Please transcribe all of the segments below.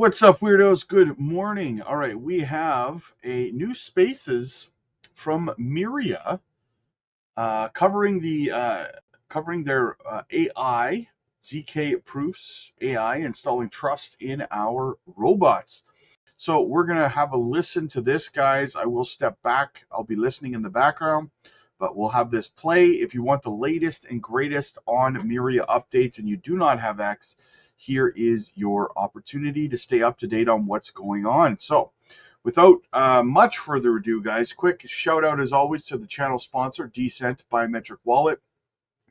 What's up, weirdos? Good morning. All right, we have a new spaces from Myria covering their AI ZK proofs AI installing trust in our robots. So we're gonna have a listen to this, guys. I will step back. I'll be listening in the background, but we'll have this play. If you want the latest and greatest on Myria updates and you do not have X, here is your opportunity to stay up to date on what's going on. So without much further ado, guys, quick shout out as always to the channel sponsor, Decent Biometric Wallet.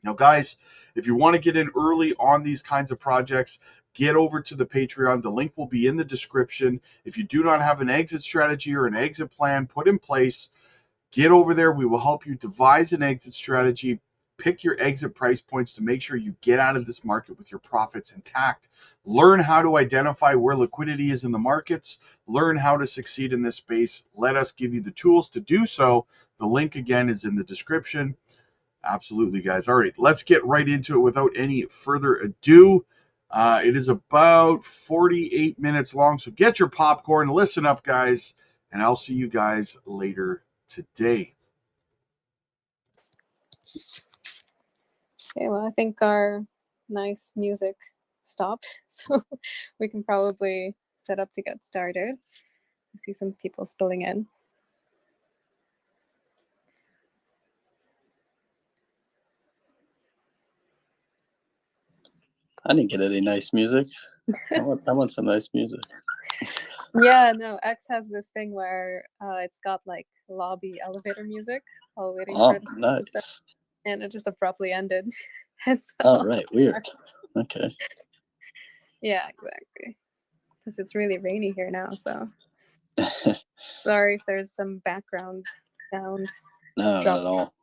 Now, guys, if you want to get in early on these kinds of projects, get over to the Patreon. The link will be in the description. If you do not have an exit strategy or an exit plan put in place, get over there. We will help you devise an exit strategy. Pick your exit price points to make sure you get out of this market with your profits intact. Learn how to identify where liquidity is in the markets. Learn how to succeed in this space. Let us give you the tools to do so. The link again is in the description. Absolutely, guys. All right, let's get right into it without any further ado. It is about 48 minutes long, so get your popcorn, listen up, guys, and I'll see you guys later today. Okay, well, I think our nice music stopped, so we can probably set up to get started. I see some people spilling in. I didn't get any nice music. I want some nice music. Yeah, no, X has this thing where it's got like lobby elevator music while waiting for it to set, and it just abruptly ended. Oh, right, weird. Okay. Yeah, exactly. Because it's really rainy here now, so sorry if there's some background sound. No, not at all.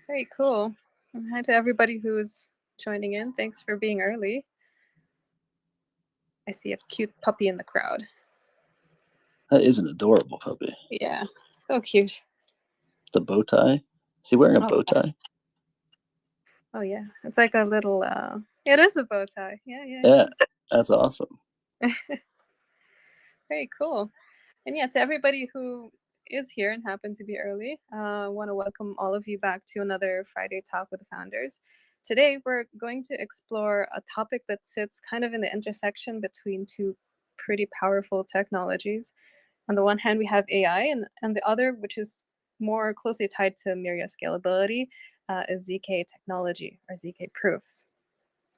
Very cool. And hi to everybody who's joining in. Thanks for being early. I see a cute puppy in the crowd. That is an adorable puppy. Yeah, so cute. The bow tie? Is he wearing a bow tie? Oh yeah, it's like a little. It is a bow tie. Yeah, that's awesome. Very cool. And yeah, to everybody who is here and happened to be early, I want to welcome all of you back to another Friday Talk with the Founders. Today, we're going to explore a topic that sits kind of in the intersection between two pretty powerful technologies. On the one hand, we have AI, and the other, which is more closely tied to Myria scalability, is ZK technology or ZK proofs.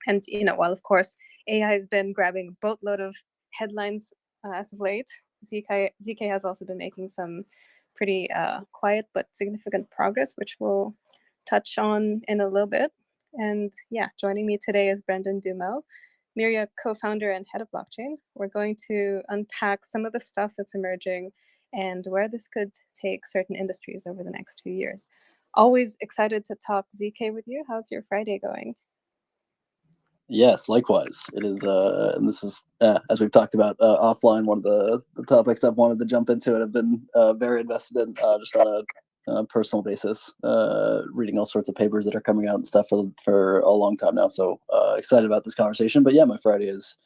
And, while of course AI has been grabbing a boatload of headlines as of late, ZK has also been making some pretty quiet but significant progress, which we'll touch on in a little bit. And yeah, joining me today is Brendan Dumel, Myria co-founder and head of blockchain. We're going to unpack some of the stuff that's emerging and where this could take certain industries over the next few years. Always excited to talk ZK with you. How's your Friday going? Yes, likewise. It is, and this is, as we've talked about offline, one of the topics I've wanted to jump into and have been very invested in just on a personal basis, reading all sorts of papers that are coming out and stuff for a long time now. So excited about this conversation. But yeah, my Friday is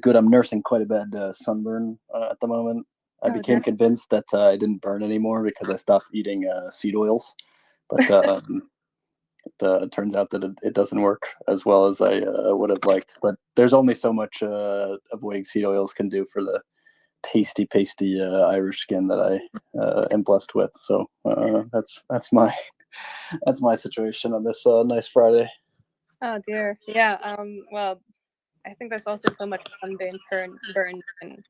good. I'm nursing quite a bad sunburn at the moment. I became convinced that I didn't burn anymore because I stopped eating seed oils. But it turns out that it doesn't work as well as I would have liked. But there's only so much avoiding seed oils can do for the pasty Irish skin that I am blessed with. So that's my situation on this nice Friday. Oh dear, yeah. Well, I think there's also so much mundane burn you can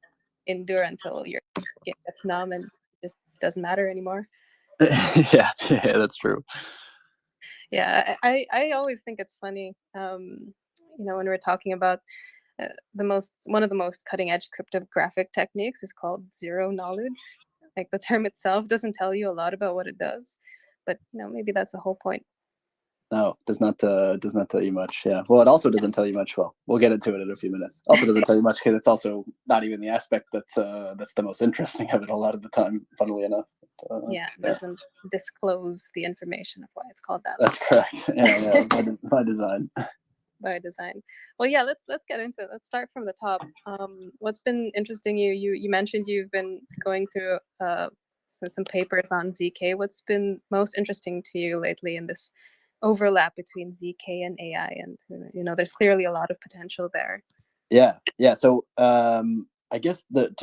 endure until your skin gets numb and it just doesn't matter anymore. yeah, that's true. Yeah, I always think it's funny, when we're talking about one of the most cutting edge cryptographic techniques is called zero knowledge. Like the term itself doesn't tell you a lot about what it does, but maybe that's the whole point. No, does not tell you much. Yeah. Well, it also doesn't tell you much. Well, we'll get into it in a few minutes. Also doesn't tell you much because it's also not even the aspect that's the most interesting of it a lot of the time, funnily enough. It doesn't disclose the information of why it's called that. That's correct. Yeah, by design. by design. Well, yeah, let's get into it. Let's start from the top. What's been interesting you mentioned you've been going through some papers on ZK. What's been most interesting to you lately in this overlap between ZK and AI? And there's clearly a lot of potential there. Yeah. So I guess to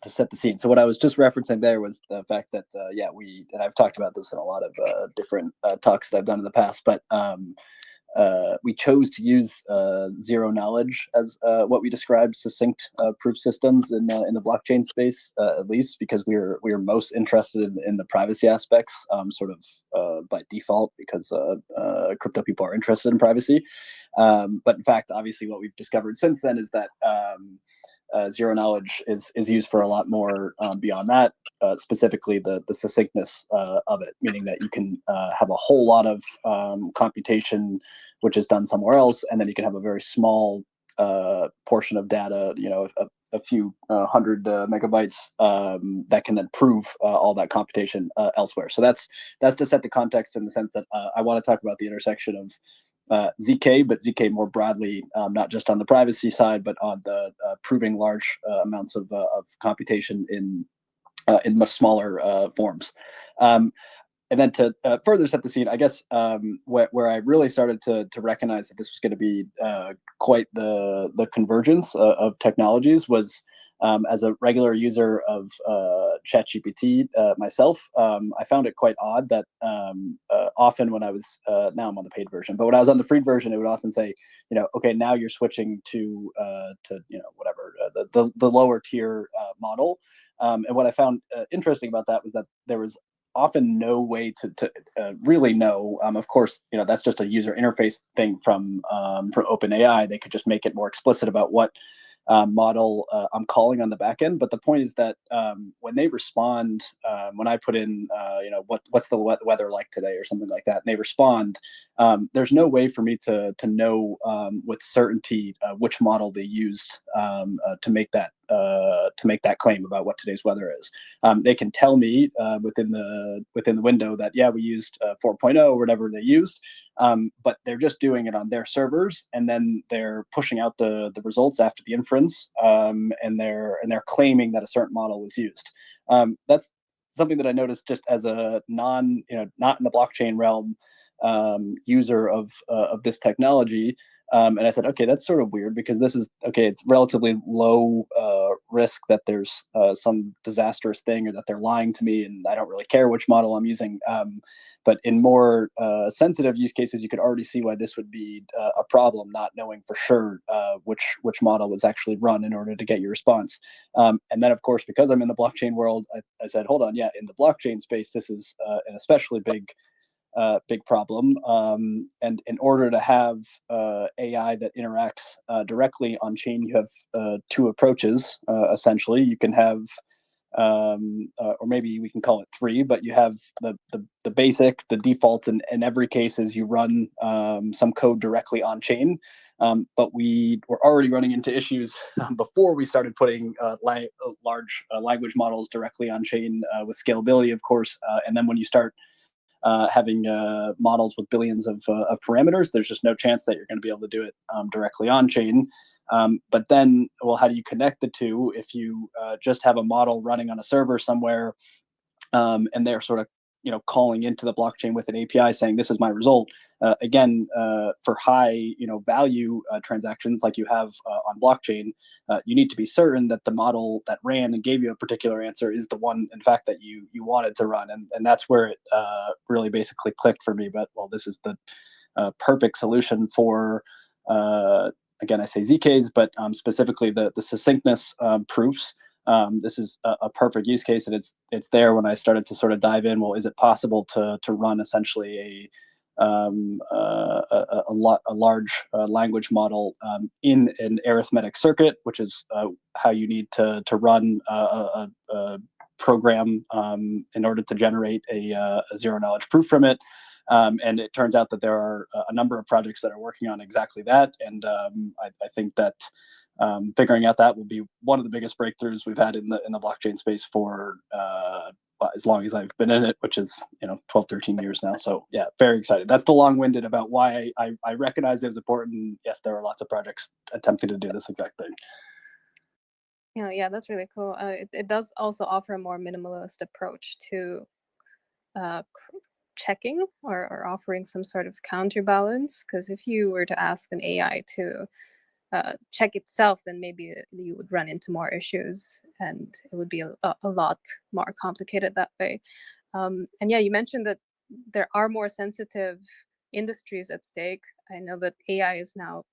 set the scene. So what I was just referencing there was the fact that and I've talked about this in a lot of different talks that I've done in the past, but we chose to use zero knowledge as what we described succinct proof systems in the blockchain space, at least because we are most interested in the privacy aspects, by default, because crypto people are interested in privacy. But in fact, obviously, what we've discovered since then is that zero knowledge is used for a lot more beyond that. Specifically, the succinctness of it, meaning that you can have a whole lot of computation which is done somewhere else, and then you can have a very small portion of data, a few hundred megabytes, that can then prove all that computation elsewhere. So that's to set the context, in the sense that I want to talk about the intersection of ZK, but ZK more broadly, not just on the privacy side, but on the proving large amounts of computation in much smaller forms. And then to further set the scene, I guess where I really started to recognize that this was going to be quite the convergence of technologies was as a regular user of ChatGPT myself. I found it quite odd that often when I was now I'm on the paid version, but when I was on the free version, it would often say, okay, now you're switching to whatever the lower tier model. And what I found interesting about that was that there was often no way to really know. Of course, that's just a user interface thing from OpenAI. They could just make it more explicit about what model I'm calling on the back end. But the point is that when they respond, when I put in, what's the weather like today or something like that, and they respond, there's no way for me to know with certainty which model they used to make that claim about what today's weather is. They can tell me within the window that we used 4.0 or whatever they used, but they're just doing it on their servers, and then they're pushing out the results after the inference, and they're claiming that a certain model was used. That's something that I noticed just as a not in the blockchain realm user of this technology. And I said, okay, that's sort of weird, because this is it's relatively low risk that there's some disastrous thing, or that they're lying to me, and I don't really care which model I'm using. But in more sensitive use cases, you could already see why this would be a problem, not knowing for sure which model was actually run in order to get your response. And then, of course, because I'm in the blockchain world, I said, hold on, in the blockchain space, this is an especially big problem. And in order to have AI that interacts directly on chain, you have two approaches. Essentially, you can have, or maybe we can call it three, but you have the basic, the default in every case is you run some code directly on chain. But we were already running into issues before we started putting large language models directly on chain, with scalability, of course. And then when you start having models with billions of parameters, there's just no chance that you're going to be able to do it directly on chain. But then, well, how do you connect the two if you just have a model running on a server somewhere, and they're sort of calling into the blockchain with an API saying this is my result? Again, for high value transactions like you have on blockchain, you need to be certain that the model that ran and gave you a particular answer is the one, in fact, that you wanted to run. And that's where it really basically clicked for me. But well, this is the perfect solution for again, I say ZKs, but specifically the succinctness proofs. This is a perfect use case, and it's there when I started to sort of dive in. Well, is it possible to run essentially a large language model in an arithmetic circuit, which is how you need to run a program in order to generate a zero knowledge proof from it. And it turns out that there are a number of projects that are working on exactly that. And I think that figuring out that will be one of the biggest breakthroughs we've had in the blockchain space for as long as I've been in it, which is 12, 13 years now. So yeah, very excited. That's the long-winded about why I recognize it was important. Yes, there are lots of projects attempting to do this exact thing. Yeah, that's really cool. It does also offer a more minimalist approach to checking or offering some sort of counterbalance. Because if you were to ask an AI to check itself, then maybe you would run into more issues, and it would be a lot more complicated that way. And yeah, you mentioned that there are more sensitive industries at stake. I know that AI is now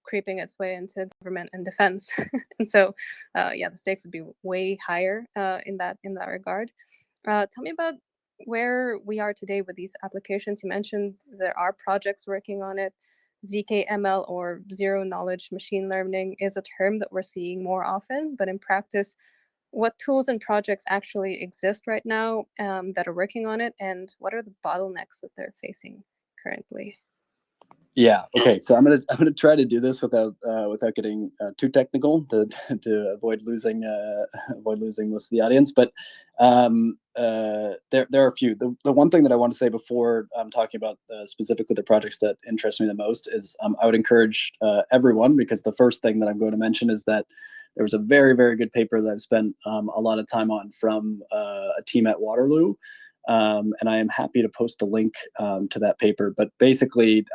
creeping its way into government and defense, and so yeah, the stakes would be way higher in that regard. Tell me about where we are today with these applications. You mentioned there are projects working on it. ZKML, or zero knowledge machine learning, is a term that we're seeing more often, but in practice, what tools and projects actually exist right now that are working on it, and what are the bottlenecks that they're facing currently? Yeah. Okay. So I'm gonna try to do this without getting too technical to avoid losing most of the audience. But there are a few. The one thing that I want to say before I'm talking about specifically the projects that interest me the most is I would encourage everyone, because the first thing that I'm going to mention is that there was a very, very good paper that I've spent a lot of time on from a team at Waterloo. And I am happy to post a link to that paper. But basically,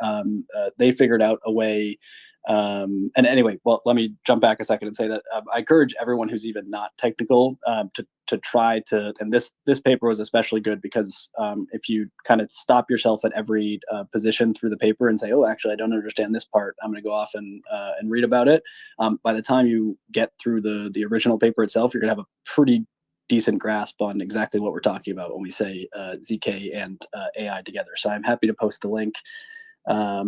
they figured out a way. And anyway, well, let me jump back a second and say that I encourage everyone who's even not technical to try to. And this paper was especially good because if you kind of stop yourself at every position through the paper and say, "Oh, actually, I don't understand this part. I'm going to go off and read about it." By the time you get through the original paper itself, you're going to have a pretty decent grasp on exactly what we're talking about when we say ZK and AI together. So I'm happy to post the link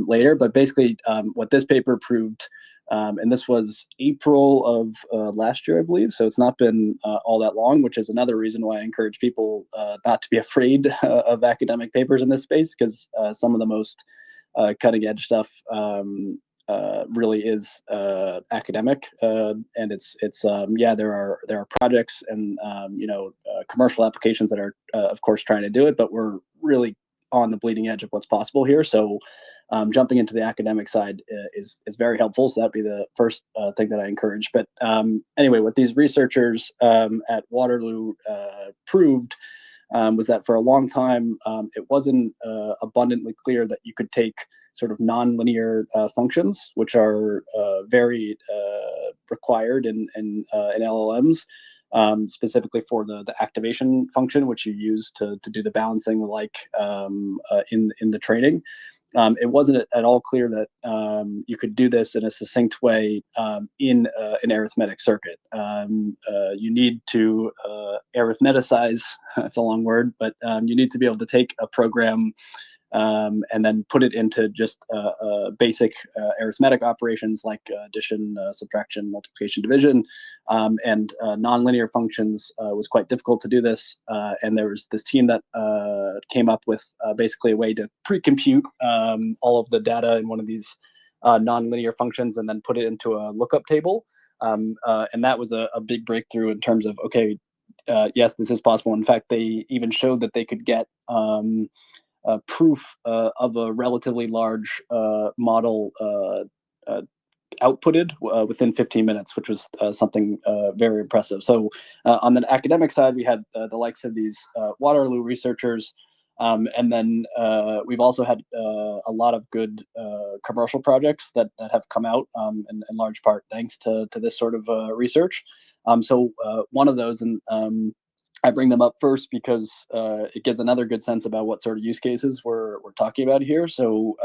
later. But basically, what this paper proved, and this was April of last year, I believe. So it's not been all that long, which is another reason why I encourage people not to be afraid of academic papers in this space, because some of the most cutting edge stuff really is academic, and it's yeah, there are projects and commercial applications that are of course trying to do it, but we're really on the bleeding edge of what's possible here. So jumping into the academic side is very helpful. So that'd be the first thing that I encourage. But anyway, what these researchers at Waterloo proved was that for a long time it wasn't abundantly clear that you could take sort of nonlinear functions, which are very required in LLMs, specifically for the activation function, which you use to do the balancing, like in the training. It wasn't at all clear that you could do this in a succinct way in an arithmetic circuit. You need to arithmeticize, it's a long word, but you need to be able to take a program and then put it into just basic arithmetic operations like addition, subtraction, multiplication, division, and nonlinear functions was quite difficult to do this. And there was this team that came up with basically a way to pre-compute all of the data in one of these nonlinear functions and then put it into a lookup table. And that was a big breakthrough in terms of, okay, yes, this is possible. In fact, they even showed that they could get proof of a relatively large model outputted within 15 minutes, which was something very impressive. So on the academic side, we had the likes of these Waterloo researchers, and then we've also had a lot of good commercial projects that have come out in large part thanks to this sort of research. So one of those, and I bring them up first because it gives another good sense about what sort of use cases we're talking about here. So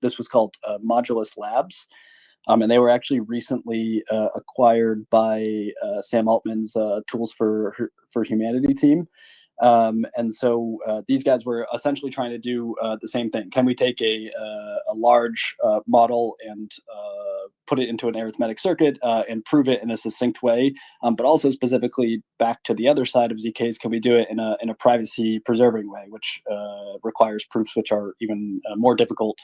this was called Modulus Labs, and they were actually recently acquired by Sam Altman's Tools for Humanity team. And so these guys were essentially trying to do the same thing. Can we take a large model and put it into an arithmetic circuit and prove it in a succinct way, but also specifically back to the other side of ZKs, can we do it in a privacy preserving way, which requires proofs which are even more difficult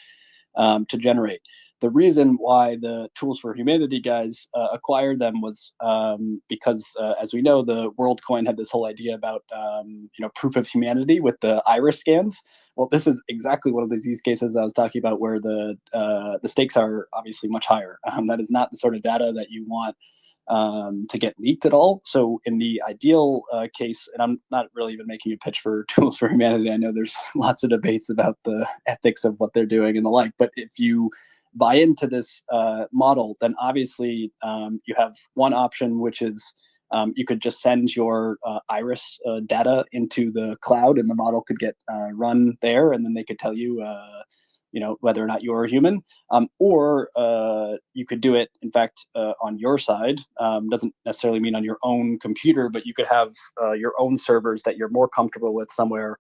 to generate. The reason why the Tools for Humanity guys acquired them was because, as we know, the WorldCoin had this whole idea about proof of humanity with the iris scans. Well, this is exactly one of those use cases I was talking about, where the stakes are obviously much higher. That is not the sort of data that you want to get leaked at all. So in the ideal case, and I'm not really even making a pitch for Tools for Humanity, I know there's lots of debates about the ethics of what they're doing and the like, but if you buy into this model, then obviously you have one option, which is you could just send your iris data into the cloud, and the model could get run there, and then they could tell you whether or not you're a human, or you could do it, in fact, on your side. Doesn't necessarily mean on your own computer, but you could have your own servers that you're more comfortable with somewhere.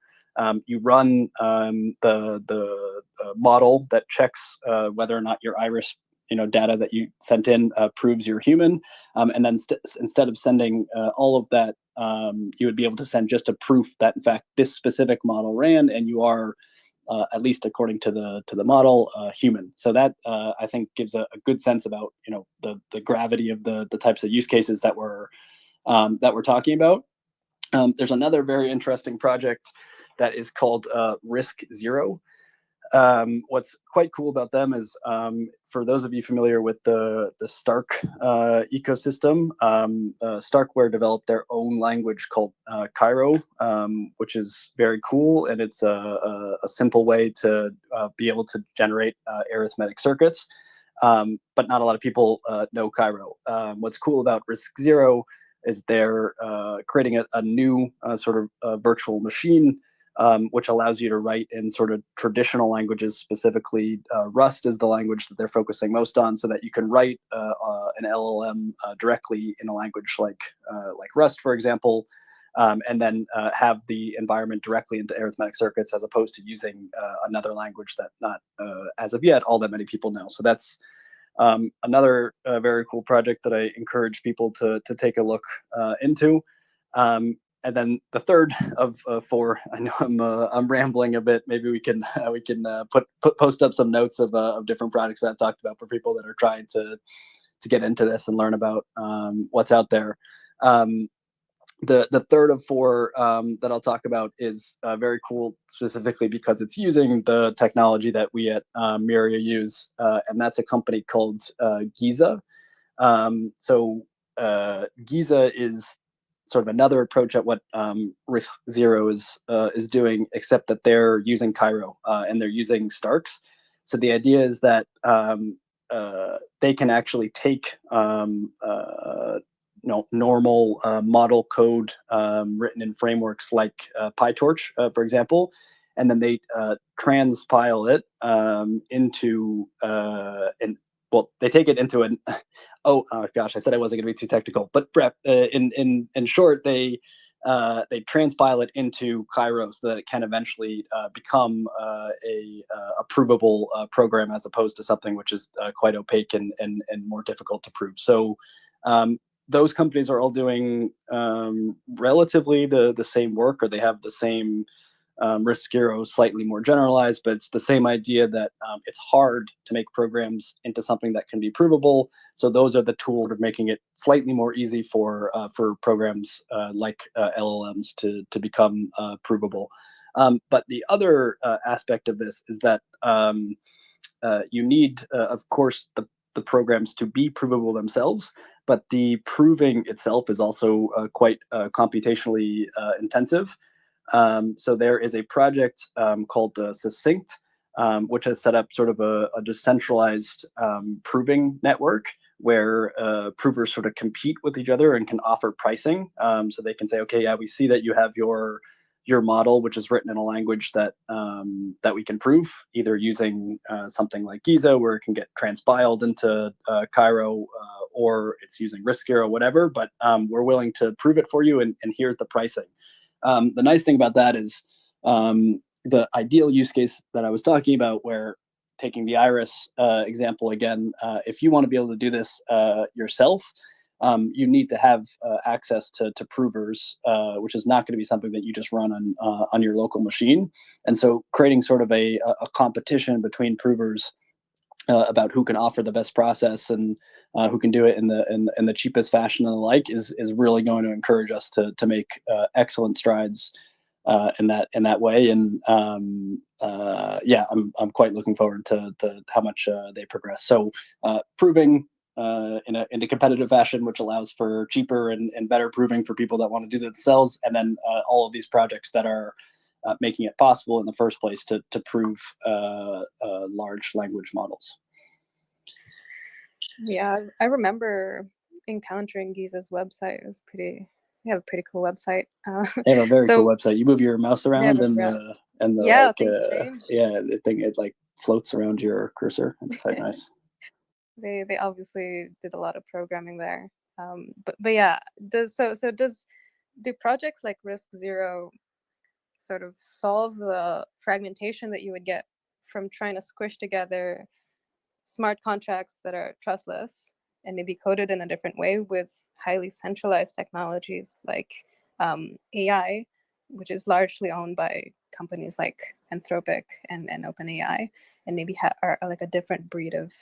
You run the model that checks whether or not your iris data that you sent in proves you're human, and then instead of sending all of that, you would be able to send just a proof that in fact this specific model ran and you are at least according to the model, human. So that I think gives a good sense about the gravity of the types of use cases that we're talking about. There's another very interesting project that is called Risk Zero. What's quite cool about them is, for those of you familiar with the Stark ecosystem, Starkware developed their own language called Cairo, which is very cool, and it's a simple way to be able to generate arithmetic circuits. But not a lot of people know Cairo. What's cool about Risk Zero is they're creating a new sort of virtual machine, which allows you to write in sort of traditional languages. Specifically, Rust is the language that they're focusing most on, so that you can write an LLM directly in a language like Rust, for example, and then have the environment directly into arithmetic circuits, as opposed to using another language that not, as of yet, all that many people know. So that's another very cool project that I encourage people to take a look into. And then the third of four, I know I'm rambling a bit. Maybe we can post up some notes of different projects that I've talked about for people that are trying to get into this and learn about what's out there. The third of four that I'll talk about is very cool, specifically because it's using the technology that we at Myria use, and that's a company called Giza. So Giza is sort of another approach at what Risk Zero is doing, except that they're using Cairo and they're using Starks. So the idea is that they can actually take normal model code written in frameworks like PyTorch, for example, and then they transpile it into they take it into an oh gosh, I said I wasn't going to be too technical, but in short, they transpile it into Cairo so that it can eventually become a provable program, as opposed to something which is quite opaque and more difficult to prove. So those companies are all doing relatively the same work, or they have the same Risk Zero, slightly more generalized, but it's the same idea that it's hard to make programs into something that can be provable. So those are the tools of making it slightly more easy for programs like LLMs to become provable. But the other aspect of this is that you need, of course, the programs to be provable themselves, but the proving itself is also quite computationally intensive. So there is a project called Succinct, which has set up sort of a decentralized proving network where provers sort of compete with each other and can offer pricing. So they can say, okay, yeah, we see that you have your model, which is written in a language that that we can prove, either using something like Giza, where it can get transpiled into Cairo, or it's using Risk or whatever, but we're willing to prove it for you, and here's the pricing. The nice thing about that is the ideal use case that I was talking about, where taking the iris example again, if you want to be able to do this yourself, you need to have access to provers, which is not going to be something that you just run on your local machine. And so creating sort of a competition between provers about who can offer the best process and who can do it in the cheapest fashion and the like is really going to encourage us to make excellent strides in that way. And yeah, I'm quite looking forward to how much they progress. So proving in a competitive fashion, which allows for cheaper and better proving for people that want to do that themselves, and then all of these projects that are making it possible in the first place to prove large language models. Yeah, I remember encountering Giza's website. It was pretty. They have a pretty cool website. They have a very cool website. You move your mouse around and the yeah, like, things change. yeah, the thing it like floats around your cursor. It's quite nice. They obviously did a lot of programming there. But yeah, do projects like Risk Zero sort of solve the fragmentation that you would get from trying to squish together smart contracts that are trustless and maybe coded in a different way with highly centralized technologies like AI, which is largely owned by companies like Anthropic and OpenAI, and maybe are like a different breed of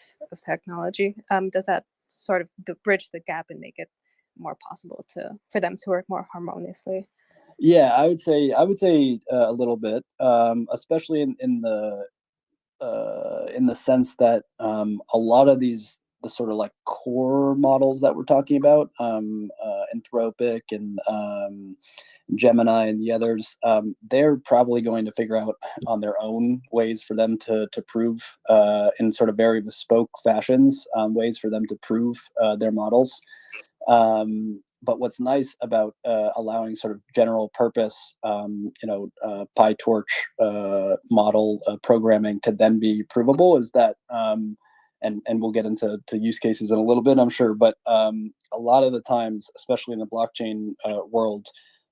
technology? Does that sort of bridge the gap and make it more possible for them to work more harmoniously? Yeah, I would say a little bit, especially in the sense that a lot of the sort of like core models that we're talking about, Anthropic and Gemini and the others, they're probably going to figure out on their own ways for them to prove in sort of very bespoke fashions, ways for them to prove their models. But what's nice about allowing sort of general purpose, PyTorch model programming to then be provable is that, and we'll get into use cases in a little bit, I'm sure, but a lot of the times, especially in the blockchain world,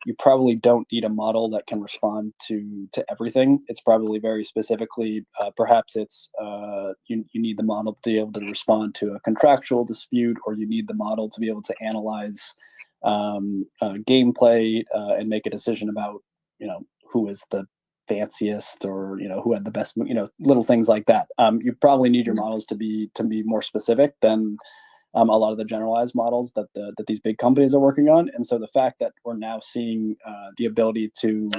you probably don't need a model that can respond to everything. It's probably very specifically, perhaps it's you need the model to be able to respond to a contractual dispute, or you need the model to be able to analyze gameplay and make a decision about who is the fanciest, or who had the best, little things like that. You probably need your models to be more specific than a lot of the generalized models that these big companies are working on. And so the fact that we're now seeing the ability to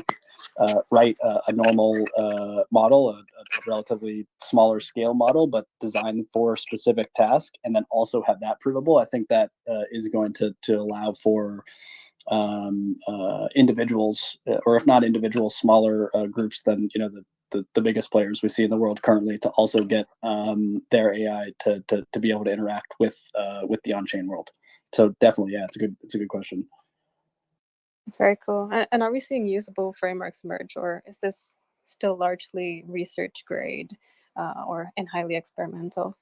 write a normal model, a relatively smaller scale model, but designed for a specific task, and then also have that provable, I think that is going to allow for individuals, or if not individuals, smaller groups than the biggest players we see in the world currently, to also get their AI to be able to interact with the on-chain world. So definitely, yeah, it's a good question. It's very cool. And are we seeing usable frameworks emerge, or is this still largely research grade or highly experimental?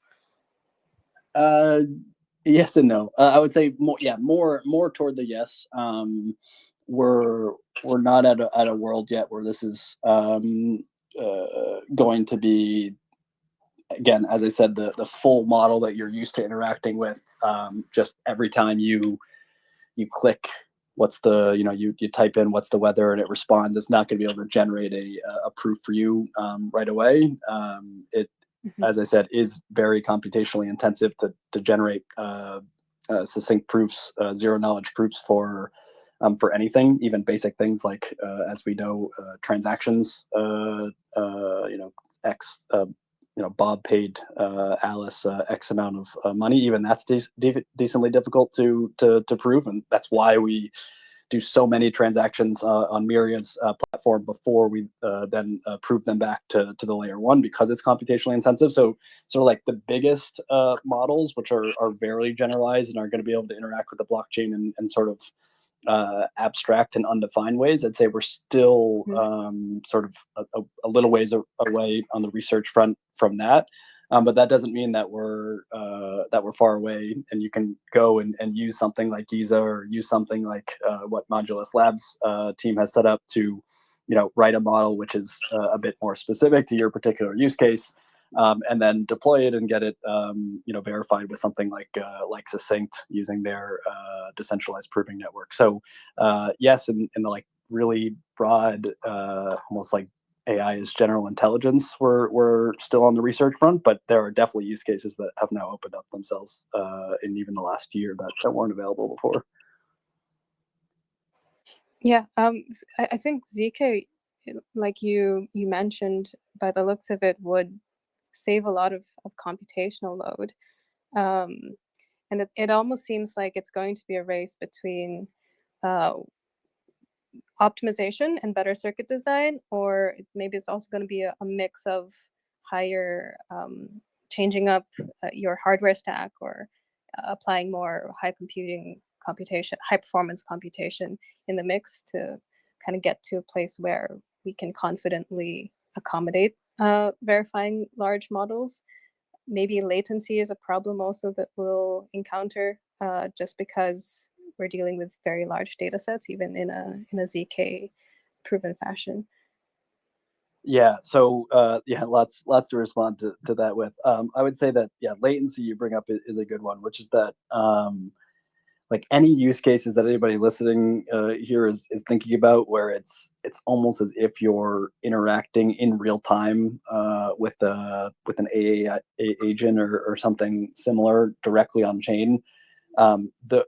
Yes and no. I would say more toward the yes. We're not at a world yet where this is going to be, again, as I said, the full model that you're used to interacting with. Just every time you click, what's the you type in what's the weather and it responds. It's not going to be able to generate a proof for you right away. It, as I said, is very computationally intensive to generate succinct proofs, zero knowledge proofs for anything, even basic things like, as we know, transactions. X. Bob paid Alice X amount of money. Even that's decently difficult to prove, and that's why we do so many transactions on Myria's platform before we then prove them back to the layer one, because it's computationally intensive. So sort of like the biggest models, which are very generalized and are going to be able to interact with the blockchain and sort of abstract and undefined ways, I'd say we're still sort of a little ways away on the research front from that. But that doesn't mean that we're far away, and you can go and use something like Giza, or use something like what Modulus Labs team has set up to write a model which is a bit more specific to your particular use case, and then deploy it and get it verified with something like Succinct, using their decentralized proving network. So yes, in the like really broad, almost like AI as general intelligence were still on the research front, but there are definitely use cases that have now opened up themselves in even the last year that weren't available before. Yeah, I think ZK, like you mentioned, by the looks of it, would save a lot of computational load. And it almost seems like it's going to be a race between uh, optimization and better circuit design, or maybe it's also going to be a mix of higher changing up your hardware stack, or applying more high performance computation in the mix to kind of get to a place where we can confidently accommodate verifying large models. Maybe latency is a problem also that we'll encounter, just because we're dealing with very large data sets, even in a ZK proven fashion. Yeah, so yeah, lots to respond to that with. I would say that, yeah, latency you bring up is a good one, which is that like any use cases that anybody listening here is thinking about, where it's almost as if you're interacting in real time with an AI agent or something similar directly on chain. The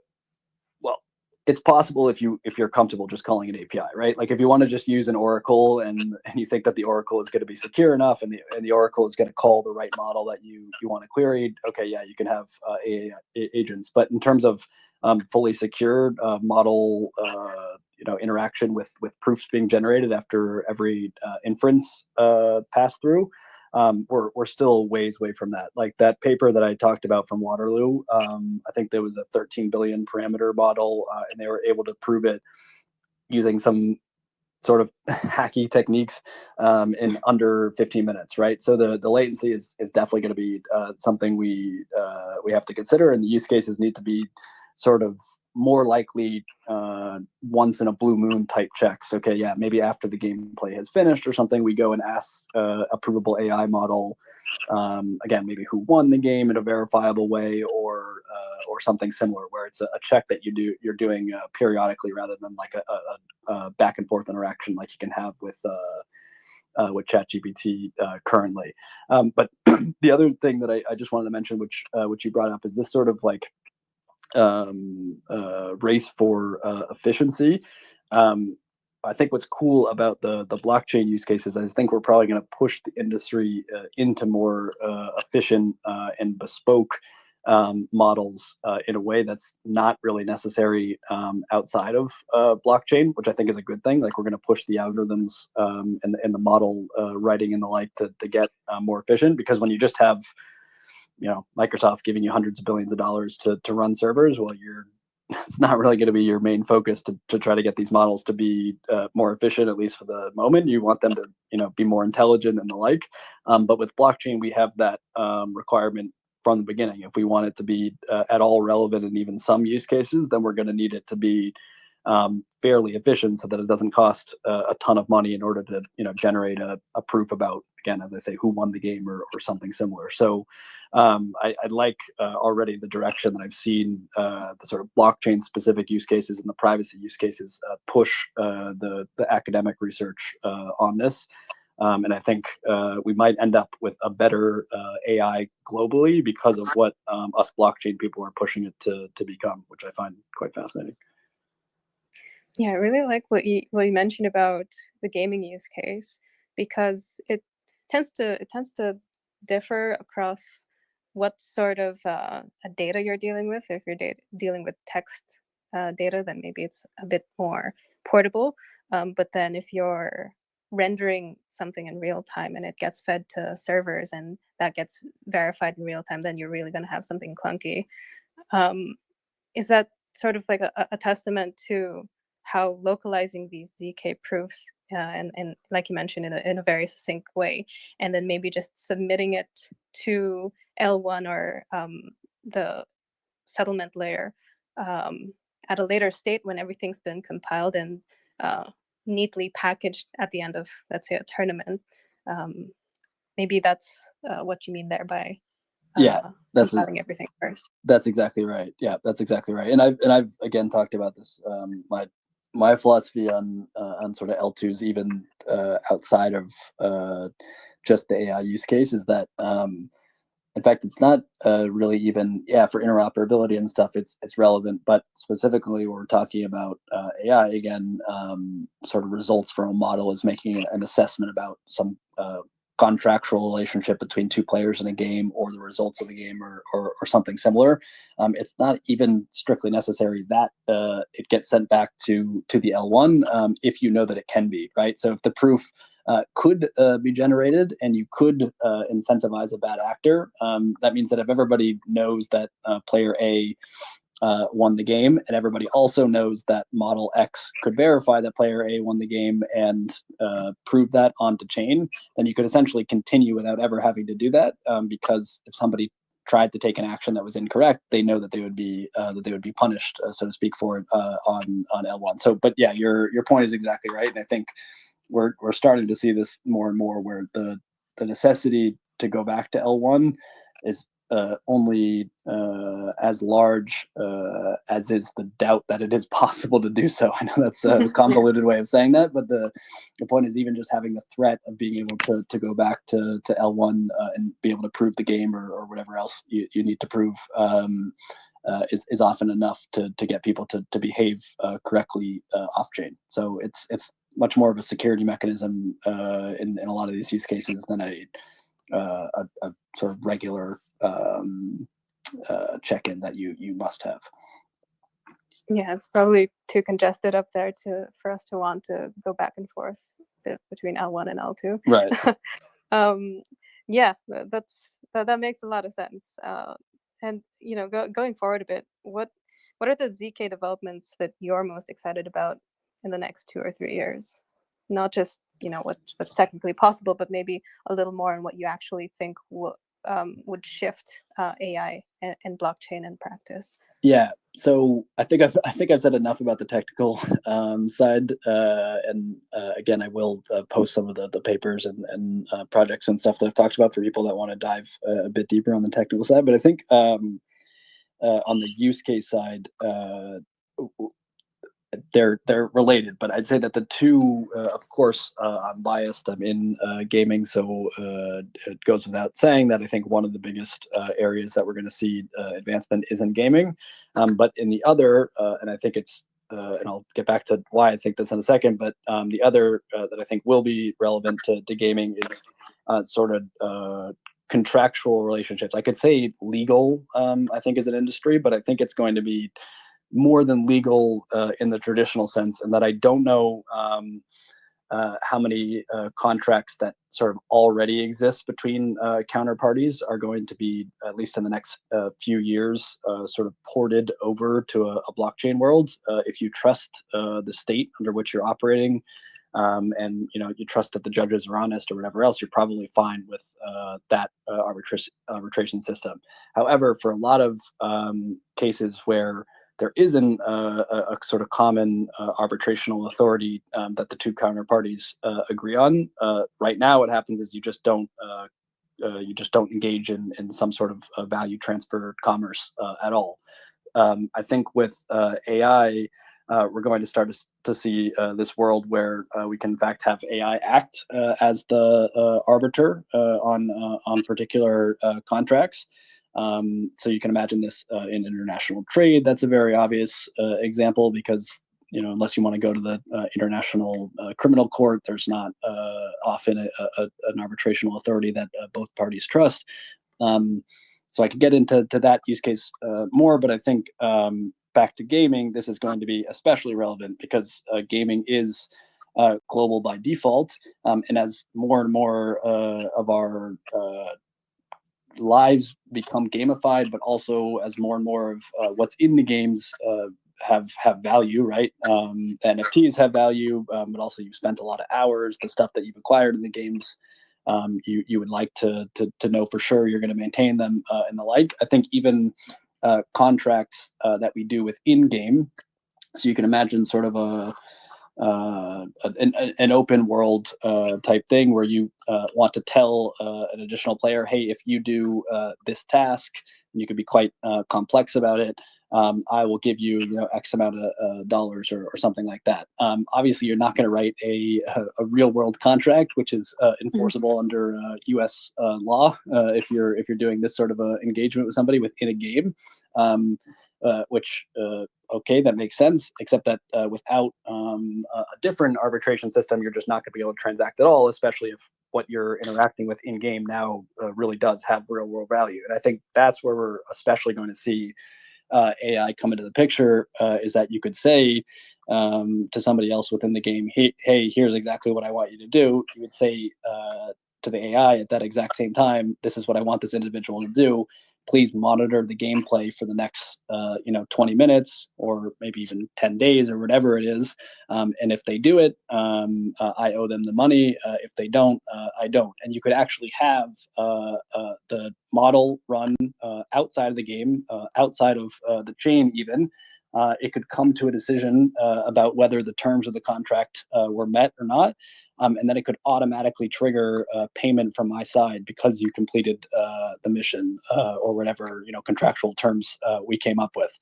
Well, it's possible if you're comfortable just calling an API, right? Like if you want to just use an Oracle and you think that the Oracle is going to be secure enough and the Oracle is going to call the right model that you want to query, okay, yeah, you can have AI agents. But in terms of fully secured model, interaction with proofs being generated after every inference pass through, we're still ways away from that. Like that paper that I talked about from Waterloo, I think there was a 13 billion parameter model, and they were able to prove it using some sort of hacky techniques in under 15 minutes, right? So the latency is definitely going to be something we have to consider, and the use cases need to be sort of more likely once in a blue moon type checks. Okay, yeah, maybe after the gameplay has finished or something, we go and ask a provable AI model, again, maybe who won the game in a verifiable way, or something similar, where it's a check that you're doing periodically rather than like a back and forth interaction like you can have with ChatGPT currently. But the other thing that I just wanted to mention, which you brought up, is this sort of like race for efficiency. I think what's cool about the blockchain use cases, I think we're probably going to push the industry into more efficient and bespoke models in a way that's not really necessary outside of blockchain, which I think is a good thing. Like we're going to push the algorithms and the model writing and the like to get more efficient, because when you just have Microsoft giving you hundreds of billions of dollars to run servers, well, it's not really going to be your main focus to try to get these models to be more efficient, at least for the moment. You want them to be more intelligent and the like. But with blockchain, we have that requirement from the beginning. If we want it to be at all relevant in even some use cases, then we're going to need it to be fairly efficient, so that it doesn't cost a ton of money in order to generate a proof about, again, as I say, who won the game or something similar. So I like already the direction that I've seen the sort of blockchain specific use cases and the privacy use cases push the academic research on this. And I think we might end up with a better AI globally because of what us blockchain people are pushing it to become, which I find quite fascinating. Yeah, I really like what you mentioned about the gaming use case, because it tends to differ across what sort of data you're dealing with. If you're dealing with text data, then maybe it's a bit more portable. But then if you're rendering something in real time and it gets fed to servers and that gets verified in real time, then you're really going to have something clunky. Is that sort of like a testament to how localizing these ZK proofs, and like you mentioned, in a very succinct way, and then maybe just submitting it to L1 or the settlement layer at a later state when everything's been compiled and neatly packaged at the end of, let's say, a tournament. Um, Maybe that's what you mean there by Yeah, compiling everything first. that's exactly right. Yeah, that's exactly right. And I've again talked about this. my philosophy on sort of L2s, even outside of just the AI use case, is that in fact, it's not really even, for interoperability and stuff, it's relevant, but specifically when we're talking about AI, again, sort of results from a model is making an assessment about some contractual relationship between two players in a game, or the results of a game, or something similar. It's not even strictly necessary that it gets sent back to the L1 if you know that it can be, right? So if the proof could be generated and you could incentivize a bad actor, that means that if everybody knows that player A won the game, and everybody also knows that model X could verify that player A won the game and prove that onto chain, then you could essentially continue without ever having to do that, because if somebody tried to take an action that was incorrect, they know that they would be punished, so to speak, for it on L1. So, but yeah, your point is exactly right, and I think we're starting to see this more and more, where the necessity to go back to L1 is only as large as is the doubt that it is possible to do so. I know that's a convoluted way of saying that, but the point is, even just having the threat of being able to go back to L1 and be able to prove the game, or whatever else you need to prove, is often enough to get people to behave correctly off chain. So it's much more of a security mechanism in a lot of these use cases than a sort of regular check-in that you must have. Yeah, it's probably too congested up there for us to want to go back and forth between L1 and L2. Right. Yeah, that makes a lot of sense. And going forward a bit, what are the ZK developments that you're most excited about in the next 2 or 3 years? Not just what's technically possible, but maybe a little more on what you actually think would shift AI and blockchain in practice. Yeah, so I think I've said enough about the technical side, and again, I will post some of the papers and projects and stuff that I've talked about for people that want to dive a bit deeper on the technical side. But I think on the use case side, they're related, but I'd say that the two, of course, I'm biased. I'm in gaming, so it goes without saying that I think one of the biggest areas that we're going to see advancement is in gaming. But in the other, and I think it's, and I'll get back to why I think this in a second, but the other that I think will be relevant to gaming is sort of contractual relationships. I could say legal, I think, is an industry, but I think it's going to be more than legal in the traditional sense, and that I don't know how many contracts that sort of already exist between counterparties are going to be, at least in the next few years, sort of ported over to a blockchain world. If you trust the state under which you're operating, and you trust that the judges are honest or whatever else, you're probably fine with that arbitration system. However, for a lot of cases where there isn't a sort of common arbitrational authority that the two counterparties agree on, right now what happens is you just don't engage in some sort of value transfer commerce at all. I think with AI, we're going to start to see this world where we can in fact have AI act as the arbiter on particular contracts. So you can imagine this in international trade. That's a very obvious example, because unless you want to go to the international criminal court, there's not often an arbitrational authority that both parties trust. So I could get into that use case more, but I think back to gaming, this is going to be especially relevant because gaming is global by default, and as more and more of our lives become gamified, but also as more and more of what's in the games have value, right? The NFTs have value, but also you've spent a lot of hours. The stuff that you've acquired in the games, you would like to know for sure you're going to maintain them and the like. I think even contracts that we do with in-game, so you can imagine sort of an open world type thing where you want to tell an additional player, hey, if you do this task, and you can be quite complex about it, I will give you, X amount of dollars or something like that. Obviously, you're not going to write a real world contract, which is enforceable under U.S. law if you're doing this sort of engagement with somebody within a game. Which okay, that makes sense, except that without a different arbitration system, you're just not going to be able to transact at all, especially if what you're interacting with in game now really does have real world value. And I think that's where we're especially going to see AI come into the picture, is that you could say to somebody else within the game, hey, here's exactly what I want you to do. You would say to the AI at that exact same time, this is what I want this individual to do. Please monitor the gameplay for the next 20 minutes or maybe even 10 days or whatever it is. And if they do it, I owe them the money. If they don't, I don't. And you could actually have the model run outside of the game, outside of the chain even. It could come to a decision about whether the terms of the contract were met or not. And then it could automatically trigger payment from my side because you completed the mission or whatever contractual terms we came up with.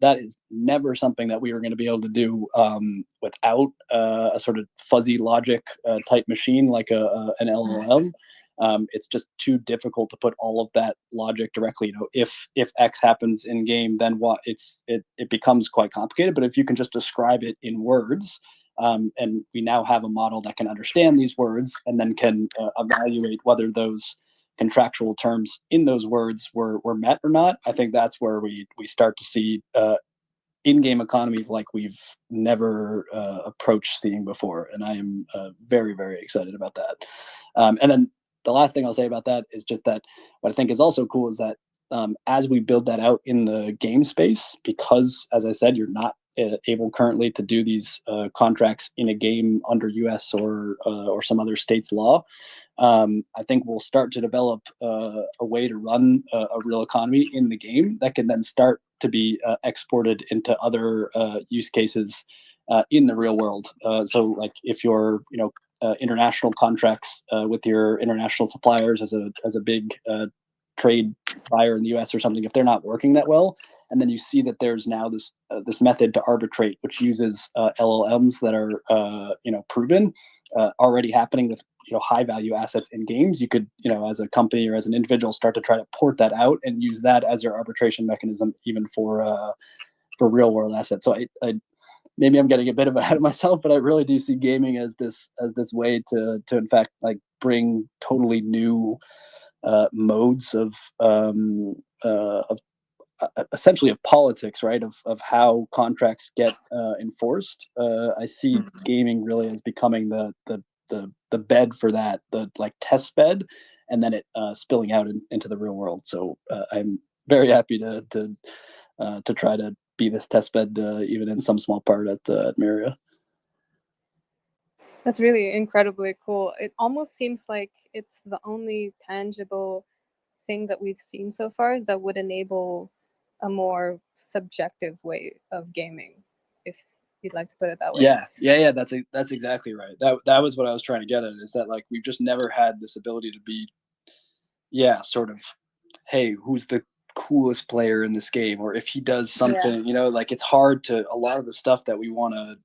That is never something that we were going to be able to do without a sort of fuzzy logic type machine like an LLM. It's just too difficult to put all of that logic directly. If X happens in game, then what? It becomes quite complicated. But if you can just describe it in words. And we now have a model that can understand these words and then can evaluate whether those contractual terms in those words were met or not. I think that's where we start to see in-game economies like we've never approached seeing before. And I am very, very excited about that. And then the last thing I'll say about that is just that what I think is also cool is that as we build that out in the game space, because, as I said, you're not able currently to do these contracts in a game under U.S. or some other state's law. I think we'll start to develop a way to run a real economy in the game that can then start to be exported into other use cases in the real world. So, like if you're, international contracts with your international suppliers as a big trade buyer in the U.S. or something, if they're not working that well, and then you see that there's now this method to arbitrate, which uses LLMs that are proven, already happening with high value assets in games. You could as a company or as an individual start to try to port that out and use that as your arbitration mechanism, even for real world assets. So I maybe I'm getting a bit ahead of myself, but I really do see gaming as this way to in fact like bring totally new modes of essentially of politics, right? Of how contracts get enforced. I see gaming really as becoming the bed for that, the like test bed, and then it spilling out into the real world. So I'm very happy to try to be this test bed, even in some small part at Myria. That's really incredibly cool. It almost seems like it's the only tangible thing that we've seen so far that would enable a more subjective way of gaming, if you'd like to put it that way. Yeah. That's exactly right. That was what I was trying to get at, is that like we've just never had this ability to be, sort of, hey, who's the coolest player in this game, or if he does something, like it's hard to, a lot of the stuff that we want to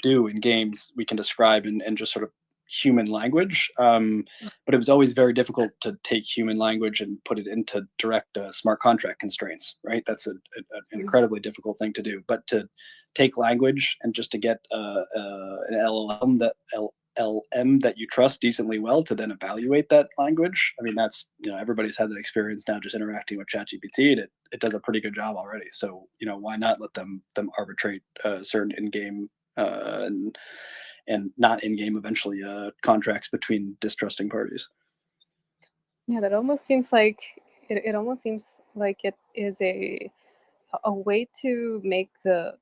do in games we can describe in just sort of human language, but it was always very difficult to take human language and put it into direct smart contract constraints, right? That's an incredibly difficult thing to do. But to take language and just to get an LM that you trust decently well to then evaluate that language. I mean, that's, everybody's had that experience now just interacting with ChatGPT, and it does a pretty good job already. So, why not let them arbitrate certain in-game and not in-game eventually contracts between distrusting parties. Yeah, that almost seems like it almost seems like it is a way to make the,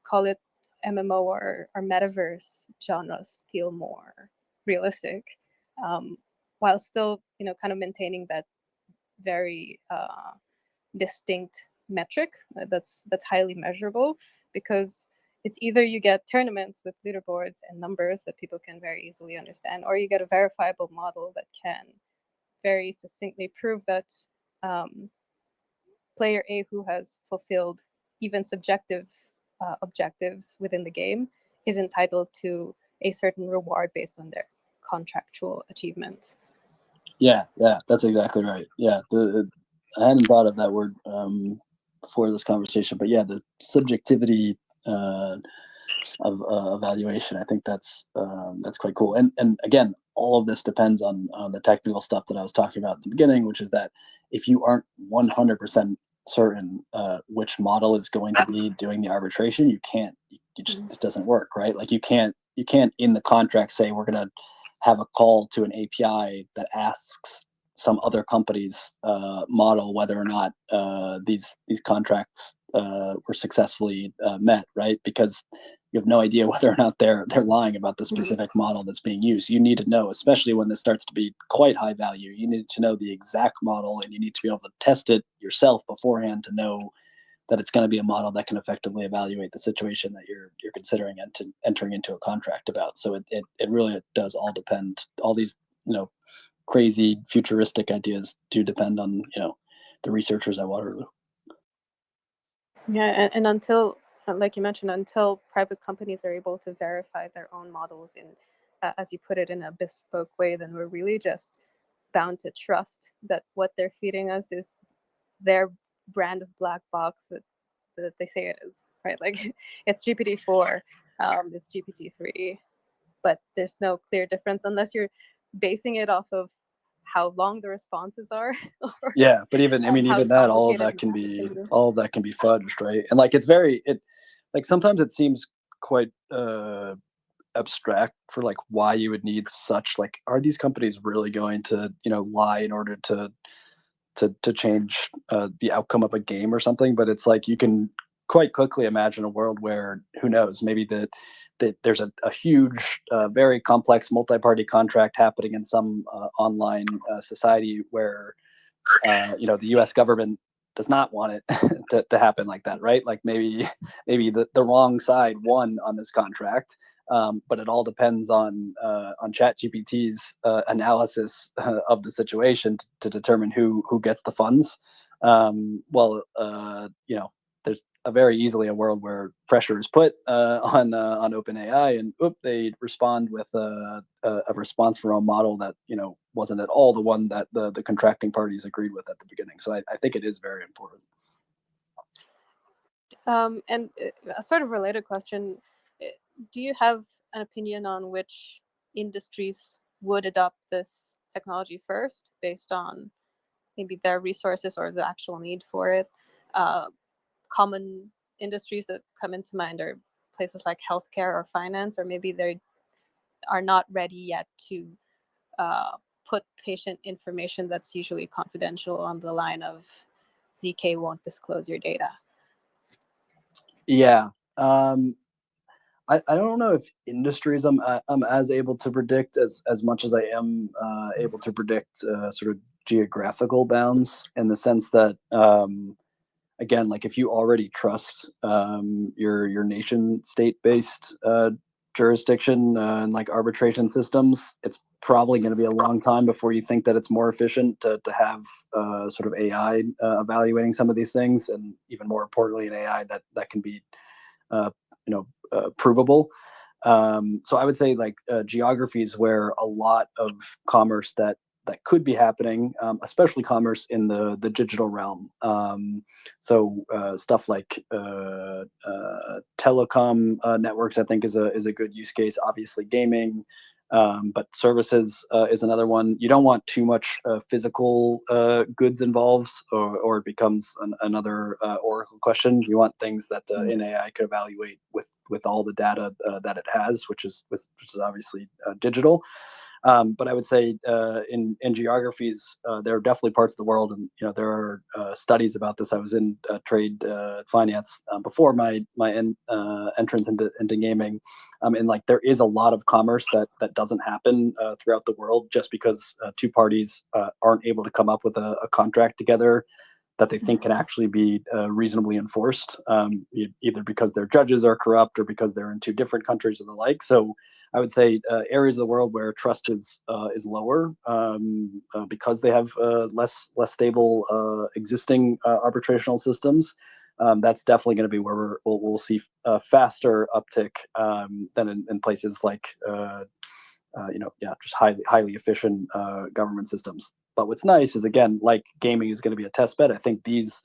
call it MMO or metaverse genres feel more realistic, while still kind of maintaining that very distinct metric that's highly measurable, because it's either you get tournaments with leaderboards and numbers that people can very easily understand, or you get a verifiable model that can very succinctly prove that player A who has fulfilled even subjective objectives within the game is entitled to a certain reward based on their contractual achievements. Yeah, that's exactly right. Yeah, I hadn't thought of that word before this conversation, but yeah, the subjectivity of evaluation. I think that's quite cool. And again, all of this depends on the technical stuff that I was talking about at the beginning, which is that if you aren't 100% certain which model is going to be doing the arbitration, you can't. It doesn't work, right? Like you can't in the contract say we're going to have a call to an API that asks some other company's model whether or not these contracts were successfully met, right? Because you have no idea whether or not they're lying about the specific model that's being used. You need to know, especially when this starts to be quite high value, you need to know the exact model, and you need to be able to test it yourself beforehand to know that it's going to be a model that can effectively evaluate the situation that you're considering entering into a contract about. So it really does all depend. All these crazy futuristic ideas do depend on the researchers at Waterloo. Yeah, and until, like you mentioned, until private companies are able to verify their own models in, as you put it, in a bespoke way, then we're really just bound to trust that what they're feeding us is their brand of black box that they say it is, right? Like it's GPT-4, it's GPT-3, but there's no clear difference unless you're basing it off of how long the responses are. Yeah, but even that, all of that can be fudged, right? And like like sometimes it seems quite abstract for like why you would need such, like, are these companies really going to lie in order to change the outcome of a game or something? But it's like you can quite quickly imagine a world where, who knows, maybe that there's a huge, very complex multi-party contract happening in some online society where the U.S. government does not want it to happen like that, right? Like maybe the wrong side won on this contract, but it all depends on ChatGPT's analysis of the situation to determine who gets the funds. There's very easily a world where pressure is put on OpenAI, and they respond with a response from a model that wasn't at all the one that the contracting parties agreed with at the beginning. So I think it is very important. And a sort of related question: do you have an opinion on which industries would adopt this technology first, based on maybe their resources or the actual need for it? Common industries that come into mind are places like healthcare or finance, or maybe they are not ready yet to put patient information that's usually confidential on the line of ZK won't disclose your data. Yeah. I don't know if industries I'm as able to predict as much as I am able to predict sort of geographical bounds, in the sense that again, like if you already trust your nation state based jurisdiction and like arbitration systems, it's probably going to be a long time before you think that it's more efficient to have sort of AI evaluating some of these things, and even more importantly, an AI that can be provable. So I would say like geographies where a lot of commerce that could be happening, especially commerce in the digital realm. So stuff like telecom networks, I think, is a good use case. Obviously, gaming, but services is another one. You don't want too much physical goods involved, or it becomes another oracle question. You want things that an AI could evaluate with all the data that it has, which is obviously digital. But I would say in geographies, there are definitely parts of the world, and there are studies about this. I was in trade finance before my entrance into gaming, and like there is a lot of commerce that doesn't happen throughout the world just because two parties aren't able to come up with a contract together that they think can actually be reasonably enforced, either because their judges are corrupt or because they're in two different countries or the like. So I would say areas of the world where trust is lower because they have less stable existing arbitrational systems. That's definitely going to be where we'll see a faster uptick than in places like just highly efficient government systems. But what's nice is, again, like gaming is going to be a test bed. I think these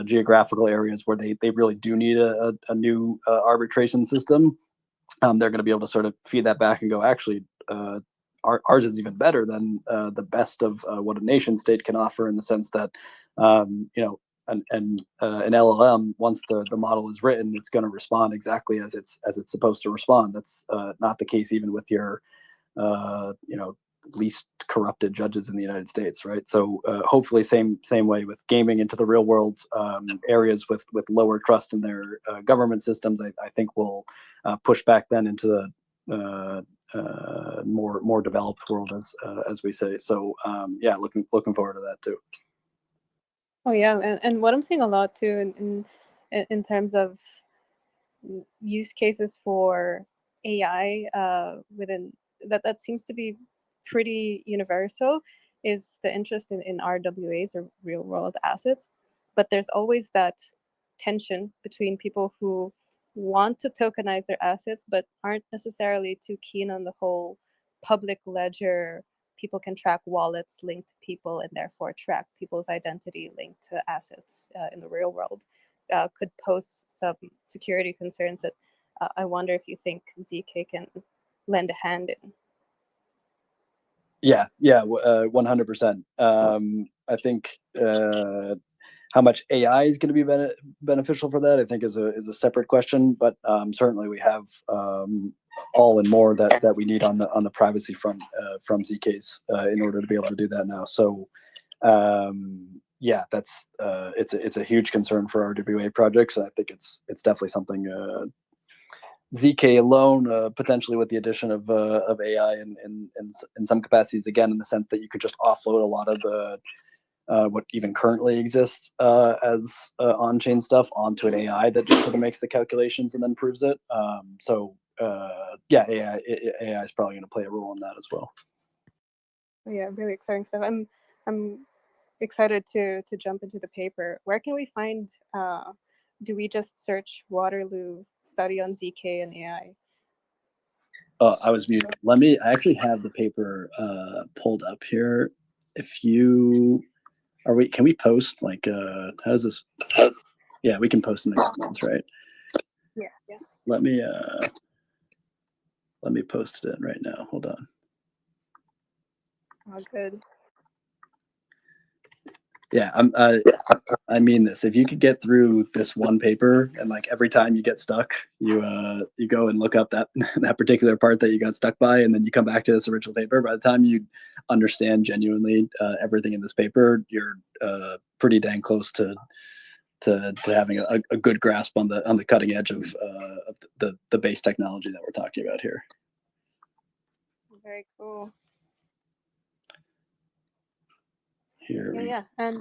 geographical areas where they really do need a new arbitration system, they're going to be able to sort of feed that back and go, actually, ours is even better than the best of what a nation state can offer, in the sense that an LLM, once the model is written, it's going to respond exactly as it's supposed to respond. That's not the case even with your least corrupted judges in the United States, right? So hopefully same way with gaming into the real world, areas with lower trust in their government systems, I think will push back then into the more developed world, as we say. So looking forward to that too. Oh yeah, and what I'm seeing a lot too in terms of use cases for AI within that seems to be pretty universal, is the interest in RWAs, or real world assets. But there's always that tension between people who want to tokenize their assets but aren't necessarily too keen on the whole public ledger. People can track wallets linked to people and therefore track people's identity linked to assets in the real world. Could pose some security concerns that I wonder if you think ZK can lend a hand in. Yeah, 100%. I think how much AI is going to be beneficial for that, I think, is a separate question. But certainly we have all and more that we need on the privacy front from ZKs in order to be able to do that now. So that's it's a huge concern for RWA projects, and I think it's definitely something. ZK alone, potentially with the addition of AI in some capacities, again, in the sense that you could just offload a lot of the what even currently exists as on-chain stuff onto an AI that just sort of makes the calculations and then proves it. AI is probably going to play a role in that as well. Yeah, really exciting stuff. I'm excited to jump into the paper. Where can we find? Do we just search Waterloo study on ZK and AI? Oh, I was muted. I actually have the paper pulled up here. Can we post, like, how's this? Yeah, we can post in the comments, right? Yeah. Let me post it in right now. Hold on. Oh, good. Yeah, I mean this. If you could get through this one paper, and like every time you get stuck, you go and look up that particular part that you got stuck by, and then you come back to this original paper. By the time you understand genuinely everything in this paper, you're pretty dang close to having a good grasp on the cutting edge of the base technology that we're talking about here. Very cool. Here. Yeah, and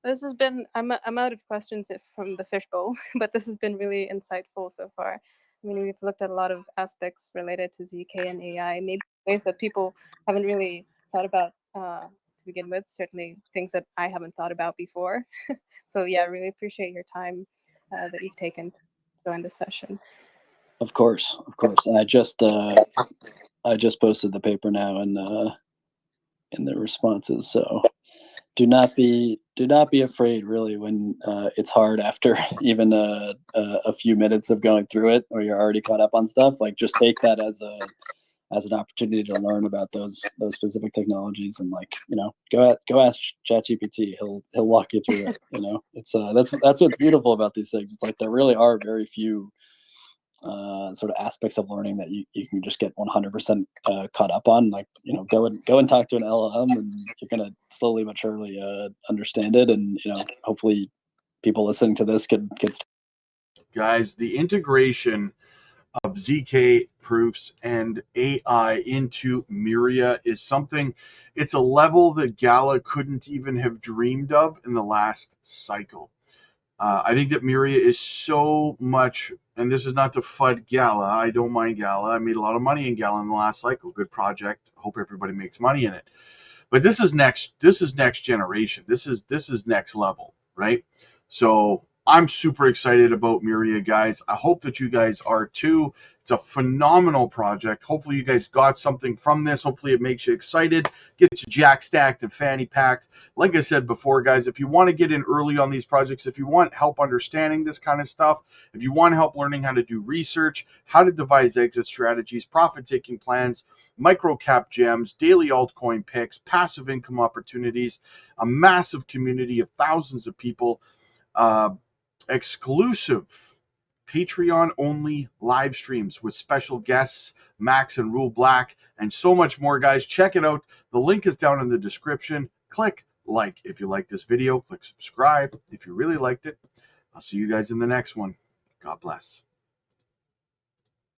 this has been. I'm out of questions from the fishbowl, but this has been really insightful so far. I mean, we've looked at a lot of aspects related to ZK and AI, maybe ways that people haven't really thought about to begin with. Certainly, things that I haven't thought about before. So yeah, I really appreciate your time that you've taken to join this session. Of course, and I just posted the paper now in the responses. So do not be afraid, really, when it's hard after even a few minutes of going through it, or you're already caught up on stuff. Like, just take that as an opportunity to learn about those specific technologies, and, like, go ask ChatGPT. He'll walk you through it. It's that's what's beautiful about these things. It's like there really are very few sort of aspects of learning that you can just get 100% caught up on. Like, go and talk to an LLM, and you're gonna slowly but surely understand it. And hopefully people listening to this could. Guys, the integration of ZK proofs and AI into Myria is something, it's a level that Gala couldn't even have dreamed of in the last cycle. I think that Myria is so much, and this is not to FUD Gala. I don't mind Gala. I made a lot of money in Gala in the last cycle. Good project. Hope everybody makes money in it. But this is next. This is next generation. This is next level, right? So I'm super excited about Myria, guys. I hope that you guys are too. It's a phenomenal project. Hopefully you guys got something from this. Hopefully it makes you excited, gets you jack stacked and fanny packed. Like I said before, guys, if you want to get in early on these projects, if you want help understanding this kind of stuff, if you want help learning how to do research, how to devise exit strategies, profit-taking plans, micro cap gems, daily altcoin picks, passive income opportunities, a massive community of thousands of people, exclusive Patreon only live streams with special guests, Max and Rule Black, and so much more, guys. Check it out. The link is down in the description. Click like if you like this video. Click subscribe if you really liked it. I'll see you guys in the next one. God bless.